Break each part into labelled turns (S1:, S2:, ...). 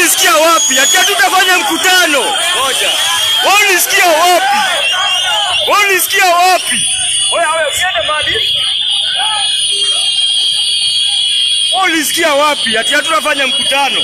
S1: Unisikia wapi? Ati tutafanya mkutano. Ngoja. Unisikia wapi? Unisikia wapi? Wewe usiende mbali. Unisikia wapi? Ati tunafanya mkutano.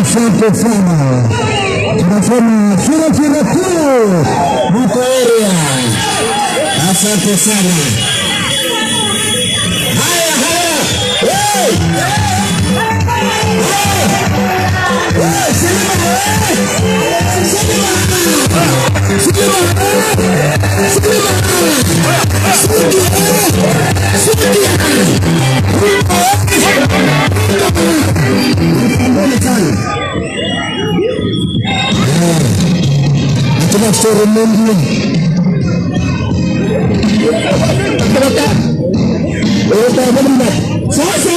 S2: Asante sana. Tunasema fira tu mko area. Asante sana. Haya. Nataka story mingi. Sasa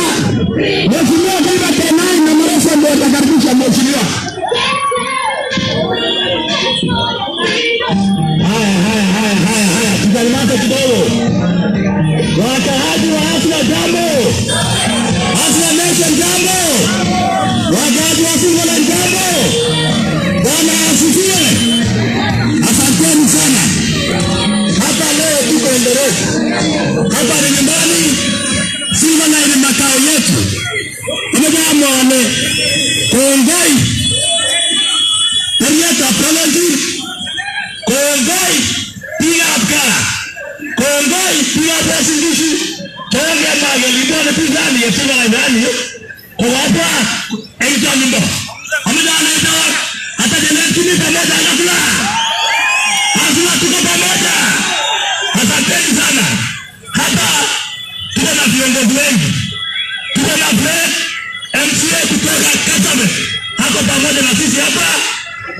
S2: mheshimiwa kama tena na mrefu ndio atakaribisha mheshimiwa. Haya. Tukalimata kidogo. Wakaaji wa Hasla jambo. Hasla Nation jambo. Wakaaji wa Singola jambo. Bwana asifiwe. Asanteni sana. Hapa leo tuko Eldoret. Hapa ni nyumbani. Sima na ile makao yetu. Amejambo wale. Kongoi. Perieta Prology. Kongoi. Pia Abkara. Kongoi. Pia Presidisi. Kongoi Maga. Lidone Pizani. Yepila na ndani. Kuwapa. Eito nyumba. Amejana eito. Hata jenetini pamoja Hasla. Hasla tuko pamoja. Asanteni sana. Hapa tuko na viongozi wengi. Tuko na MCA kutoka Kasabe. Hako pamoja na sisi hapa.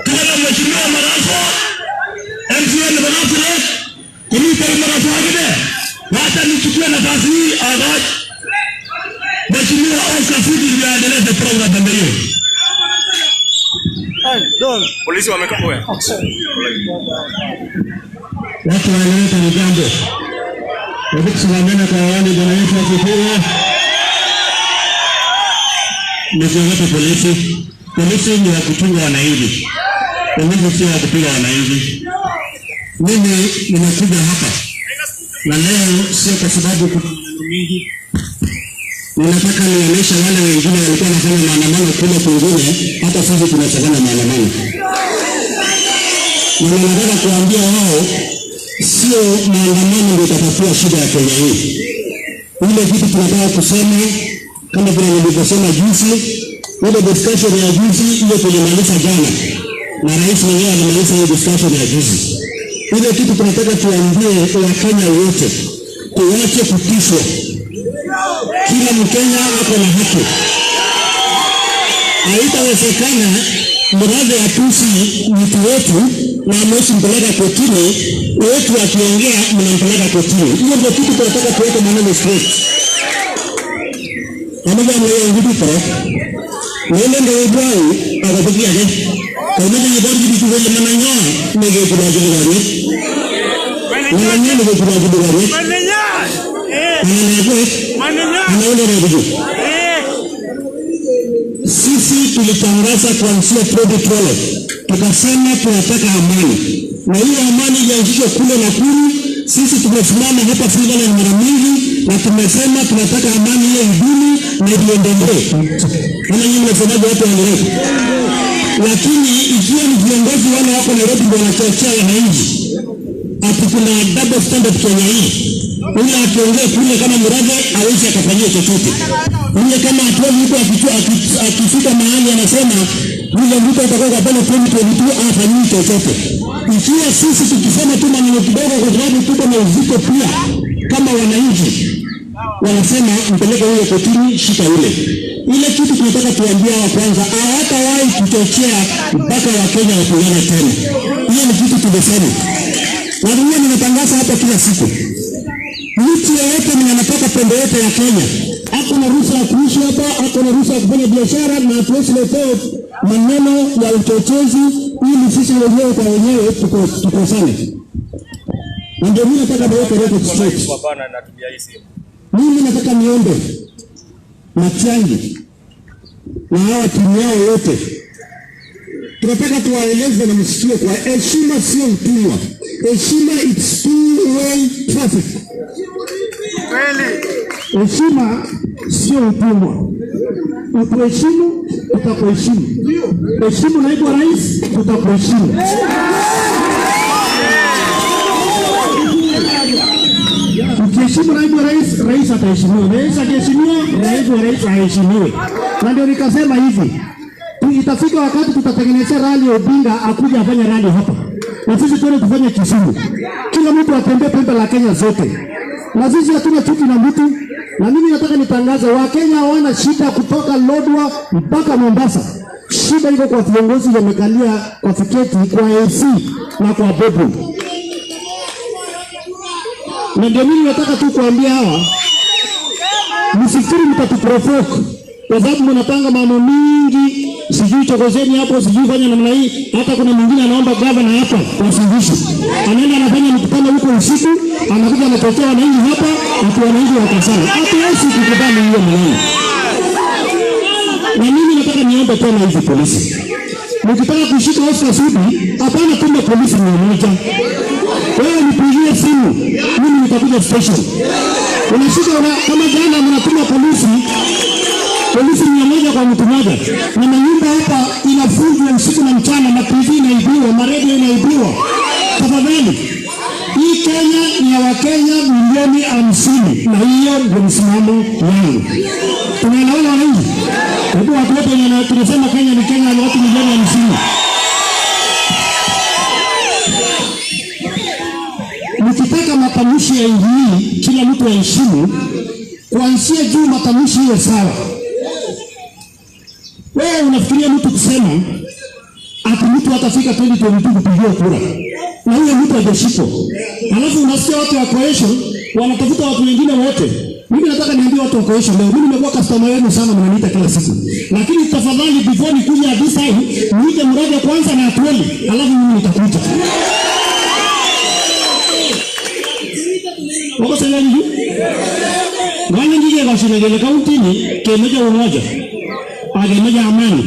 S2: Tuko na mheshimiwa Marafo. MCA ni Marafo. Kumita Marafo wengine. Wacha nichukue nafasi hii award. Mheshimiwa Oscar Fudi ndiye program ndio hiyo.
S1: Polisi wamekaa wewe.
S2: Watu wanaeleza ni jambo. Hebu tusimameni kwa wale Bwana Yesu asifiwe. Nisiogope polisi. Polisi ni wa kuchunga wananchi. Polisi sio wa kupiga wananchi. Mimi nimekuja hapa na leo sio kwa sababu kuna maneno mengi. Ninataka nionyeshe wale wengine walikuwa wanafanya maandamano kule kwingine, hata sisi tunafanya maandamano. Na ninataka kuambia wao sio maandamano ndio itatatua shida ya Kenya hii. Ile kitu tunataka kusema kama vile nilivyosema juzi, ile discussion ya juzi ile tulimaliza jana. Na rais mwenyewe alimaliza hiyo discussion ya juzi. Ile kitu tunataka tuambie Wakenya wote, tuache kutishwa. Kila Mkenya ako na haki. Haitawezekana mradi ya tusi mtu wetu na mmoja mpeleka kotini, wetu akiongea mnampeleka kotini. Hiyo ndio kitu tunataka tuweke maneno straight. Ambaye anayehudika nende ndio bwana akapigia je. Kama ni bodi kitu kile maneno nige kudaje gari. Maneno nige kudaje gari. Maneno anaona ndio. sisi tulitangaza kuanzia 2012 tukasema tunataka amani, na hiyo amani ilianzishwa kule Nakuru. Sisi tumesimama hapa Finland mara mingi na tumesema tunataka amani ile idumu na iendelee. Kama nyinyi mnasemaje watu wa Nairobi? Lakini ikiwa ni viongozi wale wako Nairobi ndio wanachochea wananchi, ati kuna double standard Kenya hii. Yule akiongea kule kama Murage hawezi akafanyia chochote. Yule kama atoe mtu akifika mahali anasema yule mtu atakuwa kwa pale 2022 afanyie chochote. Ikiwa sisi tukisema tu maneno kidogo kwa sababu tuko na uzito pia kama wananchi wanasema mpeleke huyo kotini, shika yule. Ile kitu tunataka tuambie wa kwanza, hawatawahi kuchochea mpaka wa Kenya wapigane tena. Hiyo ni kitu tumesema. Na dunia ninatangaza hapa kila siku. Mtu yeyote mwenye anatoka pembe yote ya Kenya ako na ruhusa ya kuishi hapa, ako na ruhusa ya kufanya biashara, na hatuwezi letea maneno ya uchochezi ili sisi wenyewe kwa wenyewe tukosane. Na ndio mimi nataka baweke record straight. Mimi nataka niombe Matiang'i na hawa timu yao yote, tunataka tuwaeleze na msikie kwa heshima, sio utumwa. Heshima it's two-way traffic. Heshima sio utumwa. Utuheshimu, tutakuheshimu. Heshimu naibu wa rais, tutakuheshimu. Ukiheshimu naibu wa rais, rais ataheshimiwa. Rais akiheshimiwa, naibu wa rais aheshimiwe. Na ndio nikasema hivi, itafika wakati tutatengeneza rally Odinga akuja afanye rally hapa. Na sisi tuone tufanye Kisumu. Kila mtu atembee pembe la Kenya zote. Na sisi hatuna chuki na mtu. Na mimi nataka nitangaze Wakenya hawana shida kutoka Lodwar mpaka Mombasa. Shida iko kwa viongozi wamekalia kwa tiketi, kwa AC na kwa bobu. Na ndio mimi nataka tu kuambia hawa, msifikiri mtatuprovoke kwa sababu mnapanga mambo mingi, sijui chokozeni hapo, sijui fanya namna hii. Hata kuna mwingine anaomba gavana hapa kwa suluhisho. Anaenda anafanya mkutano huko usiku, anakuja anatokea wananchi hapa, watu wananchi wakasana. Hatuwezi kukubali hiyo maneno. Na mimi nataka niombe tena hivi polisi. Mkitaka kushika Oscar Sudi, hapana tume polisi mmoja. Wewe nipigie simu, mimi nitakuja station. Unashika kama jana mnatuma polisi 100 kwa mtu mmoja. Na manyumba hapa inafungwa usiku na mchana, na TV inaibiwa, maredio inaibiwa. Tafadhali, hii Kenya ni ya Wakenya milioni 50, na hiyo ndio msimamo wangu. Tunaelewana wananchi? Hebu watu wote tunasema Kenya ni Kenya na watu milioni 50. Mkitaka matamshi ya hii kila mtu aheshimu, kuanzia juu matamshi hiyo sawa. Wewe unafikiria mtu kusema ati mtu atafika 2022 kupigia kura na huyo mtu hajashikwa, alafu unasikia watu wa coalition wanatafuta watu wengine wote. Mimi nataka niambie watu wa coalition leo, mimi nimekuwa customer wenu sana, mnaniita kila siku, lakini tafadhali before nikuja this time niite Murage kwanza na Atwoli, alafu mimi nitakuja. Wako sasa hivi wale ndio washirika kaunti ni kemeja umoja agemeja amani.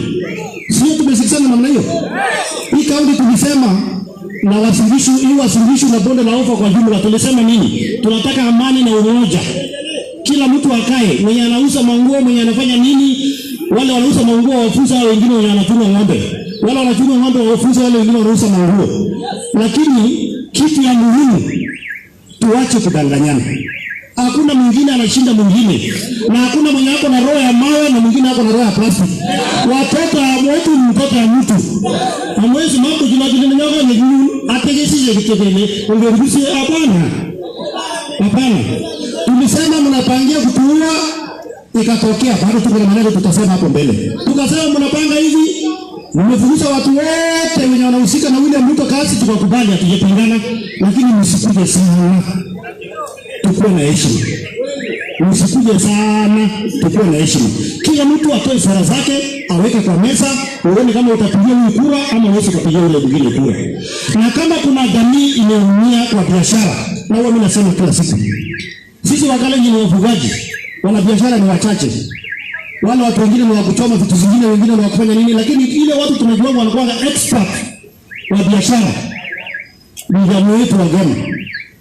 S2: Sio tumesikizana namna hiyo. Hii kaunti tulisema na wasilisho na bonde la ufa kwa jumla tulisema nini? Tunataka amani na umoja. Kila mtu akae, mwenye anauza manguo, mwenye anafanya nini, wale wanauza manguo wafuza, wale wengine wenye wanachunga ng'ombe. Wale wanachunga ng'ombe wafuza, wale wengine wanauza manguo. Lakini kitu ya muhimu tuache kudanganyana. Hakuna mwingine anashinda mwingine. Na hakuna mwenye ako na roho ya mawe na mwingine ako na roho ya plastiki. Watoto wetu ni mtoto ya mtu. Hamwezi mambo tunajinenyoga ni ategesije kitendele. Ungeruhusi hapana. Hapana. Tulisema mnapangia kutuua, ikatokea bado tuko na maneno tutasema hapo mbele. Tukasema mnapanga hivi, mmefukuza watu wote wenye wanahusika na William Ruto kazi, tukakubali atujepingana, lakini msikuje sana. Tukuwe na heshima. Msikuje sana, tukuwe na heshima. Kila mtu atoe sera zake, aweke kwa meza, uone kama utapigia huyu kura ama uweze kupigia yule mwingine kura. Na kama kuna jamii imeumia kwa biashara, na huwa mimi nasema kila siku, sisi Wakalenjin ni wafugaji, wana biashara ni wachache.
S3: wale watu wengine ni wa kuchoma vitu zingine, wengine ni wa kufanya nini, lakini ile watu tunajua wanakuwa expert wa biashara ni jamii yetu wa Gema.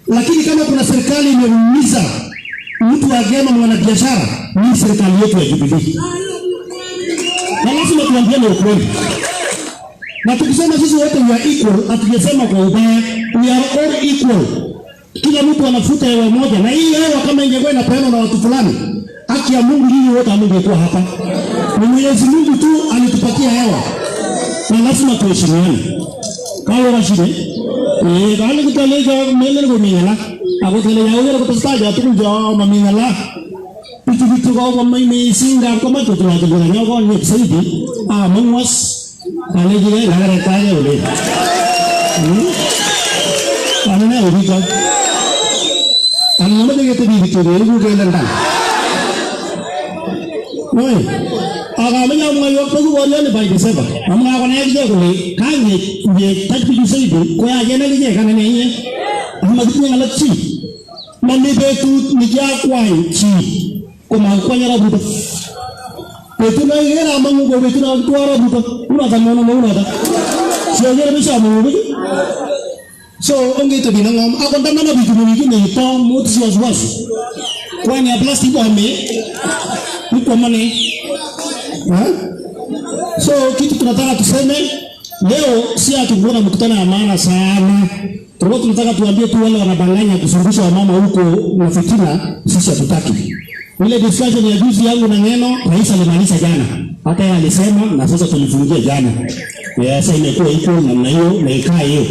S3: Lakini kama kuna serikali imeumiza mtu wa Gema mwana biashara, ni serikali yetu ya Jubilee. Na lazima tuambiane ukweli. Na tukisema sisi wote we are equal, hatujasema kwa ubaya, we are all equal. Kila mtu anafuta hewa moja, na hii hewa kama ingekuwa inapeanwa na watu fulani, haki ya Mungu hii wote hamngekuwa hapa. Ni Mwenyezi Mungu tu alitupatia hewa. Na lazima tuheshimiane. Kawa washide. Kale kutaleja mele ko mingala. Ako tele ya ugera ko tsaja tu jo mamingala. Pitu ko mai singa ko ma tu tu ko nya ko ni saidi. Mangwas. Kale jile lagare taja ule. Anana uri ko. Anna de ke bi ke ru ke landa. Oi. Aga menya mo yo ko ko le bai de seba. Amma ko ne je ko le kanye je tajbi ju saidi ko ya je na je kana ne ye. Amma gitu ngala chi. Mami betu ni ja kwai chi. Ko ma ko nyara bu. Betu na ye na mangu ko betu na tuara bu. Una ta mono mo una ta. So je be sa mo bu. So onge to binangom ako ndana na bitu ni ni to mo tsi was. Kwa ni plastic wa me. Ni kwa mane. So kitu tunataka tuseme leo si atukuona mkutano ya maana sana. Tunataka tuambie tu wale wanabanganya kusundisha wamama huko na fitina, sisi hatutaki. Ile discussion ya juzi yangu na Ngeno, rais alimaliza jana. Hata yeye alisema na sasa tulifungia jana. Sasa imekuwa iko namna hiyo na ikaa hiyo.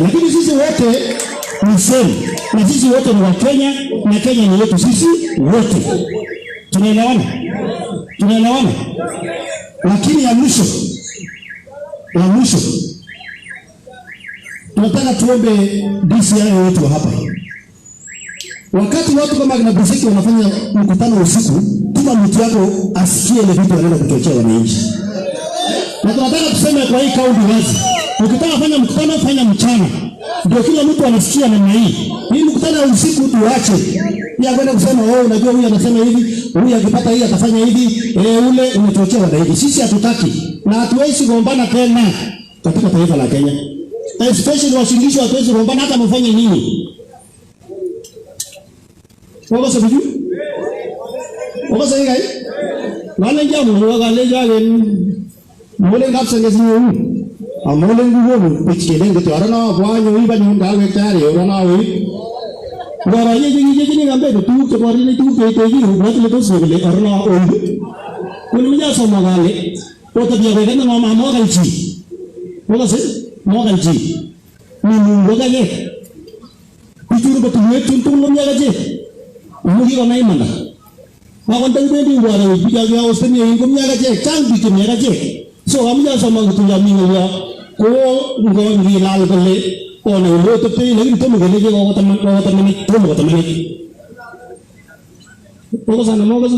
S3: Lakini sisi wote ni same. Na sisi wote ni wa Kenya na Kenya ni yetu sisi wote. Tunaelewana? Tunaelewana? Lakini ya mwisho tunataka tuombe DCI wetu hapa. Wakati watu kama kina Busiki wanafanya mkutano usiku, tuma mtu yako asikie ile vitu wanaenda kuchochea wananchi. Na tunataka tuseme kwa hii kaunti wazi, ukitaka kufanya mkutano fanya mchana. Ndio kila mtu anasikia namna hii. Hii mkutano wa usiku tuache. Ya kwenda kusema unajua huyu anasema hivi, huyu akipata hii atafanya hivi, ule umechochea wananchi. Sisi hatutaki na hatuwezi kugombana tena katika taifa la Kenya. Especially washindishwa hatuwezi kugombana hata mfanye nini. Wako sababu? Wako sababu gani? Wale jamu wale jalen mole ngapsa ngezi amole ngugo pichkele ngeti arana bwanyo iba ni ndawe tare orana we ngara ye ni ngambe tu ke bari ni tu ke gi ngati to sogele arana o kun mija so magale to ta biya ga na ma mo galchi wala se mo galchi ni ngoga ye pichuru betu ye tuntung lo ya gaje mugi ko nai mana ma kon tang be di wara biya ga o se ni ngum ya gaje chang bi ke ya gaje so amja so ma tu ya mi ya ko ngongi lal kale ko ne lo to pe lagi to ngene je ko taman ko sana mo ko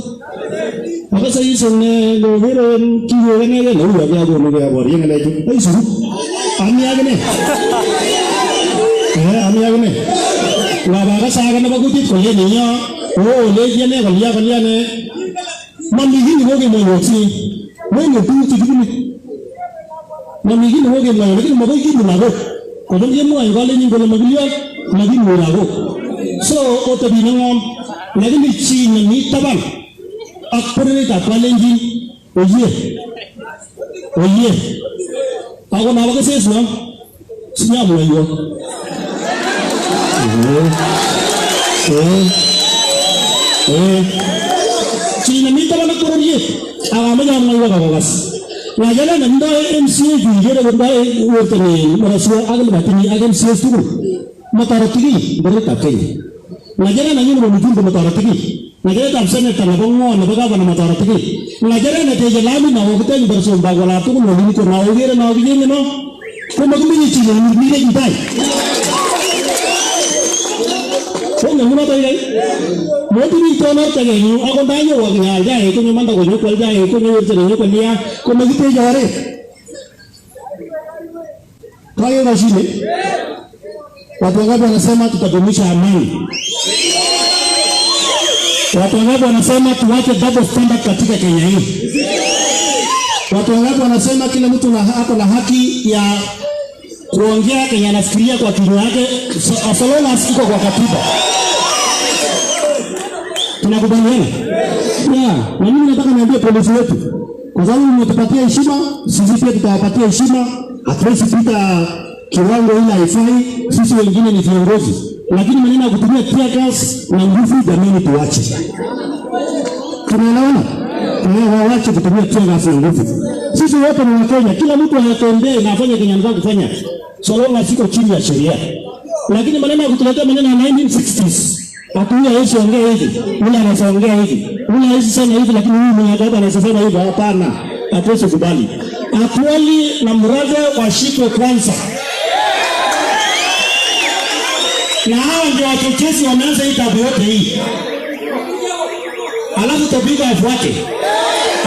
S3: apa sai sonne lo vero ki yo ne le lo ya go no ya bor yeng le ju ai su ami ya ne la ba ka sa ga na ba ku ti ko ye ni ya o le je ne ga ya ne mami hi ni ho ge mo yo ti mo yo tu ti ni mami gini hoge mlayo lakini maboi gini mlago kwa donge mua ingale nyingo le mabilia magini mlago so oto binangom lakini chini ni taban akpore ta palenji oye ako na waka ses no sinya mlayo chini ni taban akpore ye awama jam mlayo kakas Wajala nanda MCA juga ada berbagai wartani merasa agak batini agak MCA tu mataratigi beritakai. Wajala nanya menuju ke mataratigi. Wajala tak sana tanah bangwa naga apa nama mataratigi. Wajala nanti jalami nawa kita ni bersama bagwala tu pun lagi tu nawa gini no. Kau mahu beli cili ni kita. Kau nggak mau tahu lagi? Mau tu ni tuan orang ni, aku tanya orang ni aja, itu ni mana kau nyukul aja, itu ni urus nyukul dia, kau magi tu jawab. Kau nasi ni, watu wangapi wanasema tutadumisha amani. Watu wangapi wanasema tuache double standard katika Kenya hii? Watu wangapi wanasema kila mtu ako na haki ya kuongea Kenya anafikiria kwa kinywa yake as long as iko kwa katiba? Tunakubaliana? Na mimi nataka niambie polisi wetu, kwa sababu mmetupatia heshima, sisi pia tutawapatia heshima. Hatuwezi pita kiwango ile haifai, sisi wengine ni viongozi. Lakini maneno ya kutumia tear gas na nguvu, jamani tuache. Tunaelewana? Waache kutumia tear gas na nguvu. Sisi wote ni Wakenya, kila mtu anatembea na afanye Kenya anataka kufanya, so long as iko chini ya sheria. Lakini maneno ya kutuletea maneno ya 1960s, hatuya Yesu ongea hivi, ule anaongea hivi, ule Yesu sema hivi, lakini huyu mwenye anasema hivi, hapana, hatuwezi kubali. Atwali na Muraga washikwe kwanza. Na hao ndio wachochezi wameanza hii tabu yote hii. Alafu Tobiga afuate.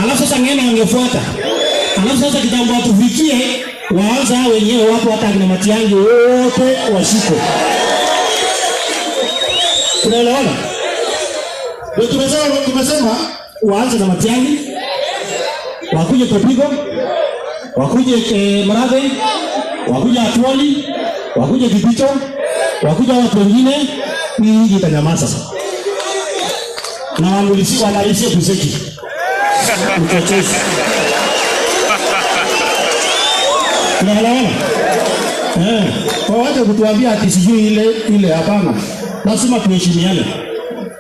S3: Alafu sasa Ng'eno angefuata. Alafu sasa kitambo atufikie waanza hao wenyewe wapo hata kina Matiang'i wote washikwe. Tunaelewana? Ndio tumesema waanze na Matiang'i, wakuje Tobiga, wakuje Muraga, wakuje Atwali, wakuje Kipito, wakuja watu wengine, hii itanyamaza sasa. Na wanalisia kuseki. Uchochezi. Tunaelewana? Kwa wacha kutuambia ati sijui ile hapana. Lazima tuheshimiane.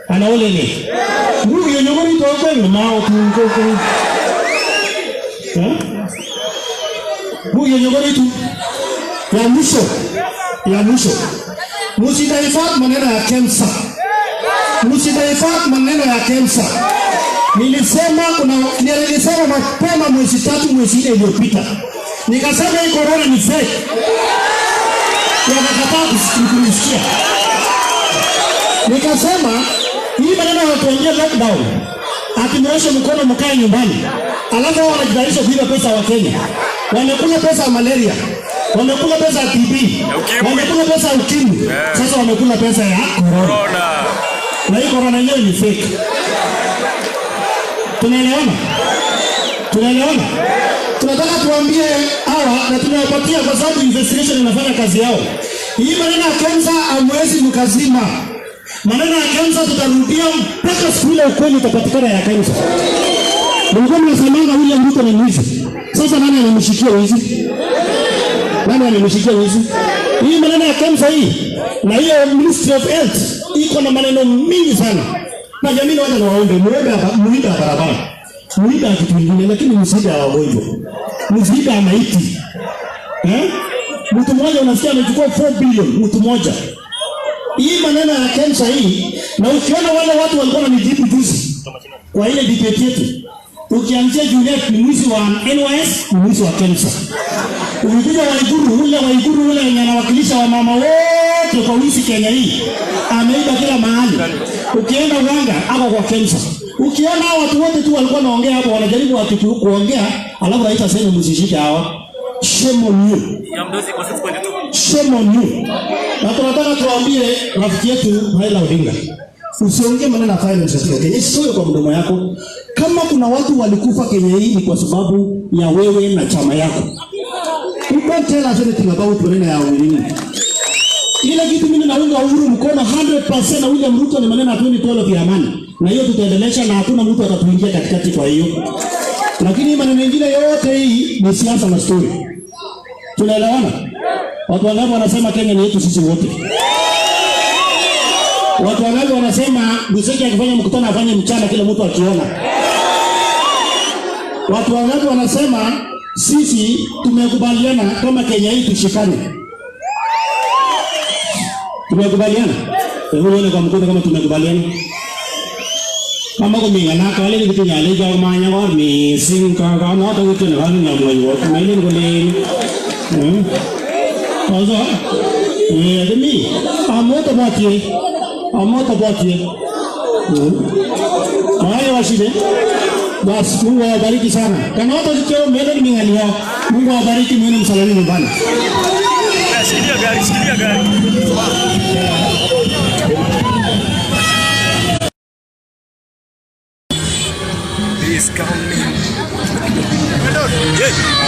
S3: Anaole ni. Huyu nyongoni toka ni mao tu. Huyu nyongoni tu. Ya mwisho. Msidahifadhi maneno ya KEMSA. Msidahifadhi maneno ya KEMSA. Nilisema mapema mwezi 3 mwezi 4 iliyopita. Nikasema hii corona ni fake. Wakakataa kusikia. Nikasema hii maneno yanatuambia lockdown. Atimroshe mkono mkae nyumbani. Alafu wanajitayarisha kuiba pesa wa Kenya. Wamekula pesa ya malaria. Wamekula pesa ya TB. Wamekula pesa ya ukimwi. Sasa wamekula pesa ya corona. Na hii corona yenyewe ni fake. Tunaelewana? Tunataka tuambie hawa na tunawapatia kwa sababu investigation inafanya kazi yao. Hii maneno ya KEMSA hamwezi mkazima. Maneno ya KEMSA tutarudia mpaka siku ile ukweli utapatikana ya KEMSA. Mlikuwa mnasemanga William Ruto ni mwizi. Sasa nani anamshikia wizi? Nani anamshikia wizi? Hii maneno ya KEMSA hii na hiyo Ministry of Health iko na maneno mingi sana. Na jamii waje waombe muida barabara. Muida kitu kingine lakini msida wa wagonjwa. Msida wa maiti. Mtu mmoja unasikia amechukua 4 billion mtu mmoja. Hii maneno ya KEMSA hii na ukiona wale watu walikuwa wanijibu juzi kwa ile debate yetu. Ukianzia Juliet ni mwizi wa NYS, ni mwizi wa KEMSA. Ukikuja Waiguru ule anawakilisha wa mama wote kwa wizi Kenya hii. Ameiba kila mahali. Ukienda Wanga hapo kwa KEMSA. Ukiona watu wote tu walikuwa wanaongea hapo wanajaribu kuongea, alafu rais aseme msishike hawa. Shame on you. Shame on you. Na tunataka tuambie rafiki yetu Raila Odinga. Usiongee maneno ya violence katika Kenya. Isiwe kwa mdomo yako. Kama kuna watu walikufa Kenya hii ni kwa sababu ya wewe na chama yako. You can't tell us anything about maneno ya Uhuru. Ile kitu mimi naunga Uhuru mkono 100% na William Ruto ni maneno ya 2012 ya amani. Na hiyo tutaendelesha na hakuna mtu atatuingia katikati kwa hiyo. Lakini maneno mengine yote hii ni siasa na story. Tunaelewana? Watu wangapi wanasema Kenya ni yetu sisi wote? Watu wangapi wanasema Buseki akifanya mkutano afanye mchana kila mtu akiona? Watu wangapi wanasema sisi tumekubaliana kama Kenya hii tushikane? Tumekubaliana? Hebu nione kwa mkono kama tumekubaliana. Kama kumingana kale ni kitu nyale jaw manya wa mi sing ka na ta kitu na hali na moyo wa kumele ngole. Kaza demi amoto bati. Haya washide. Basi Mungu awabariki sana. Kana watu zikio mbele ni mingania. Mungu awabariki mwene msalani nyumbani.
S1: Sikilia gari. is coming. Yeah.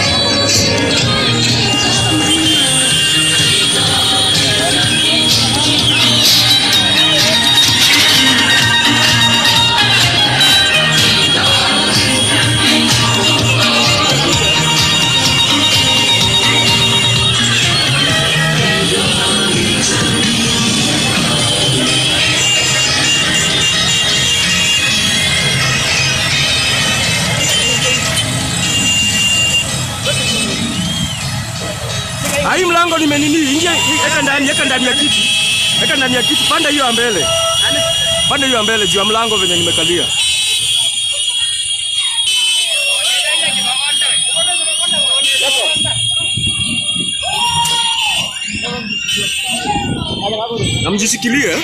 S1: Hii mlango nimenini, ingia, eka ndani ya kiti. Eka ndani ya kiti, panda hiyo mbele. Panda hiyo mbele juu ya mlango venye nimekalia. Na mjishikilie.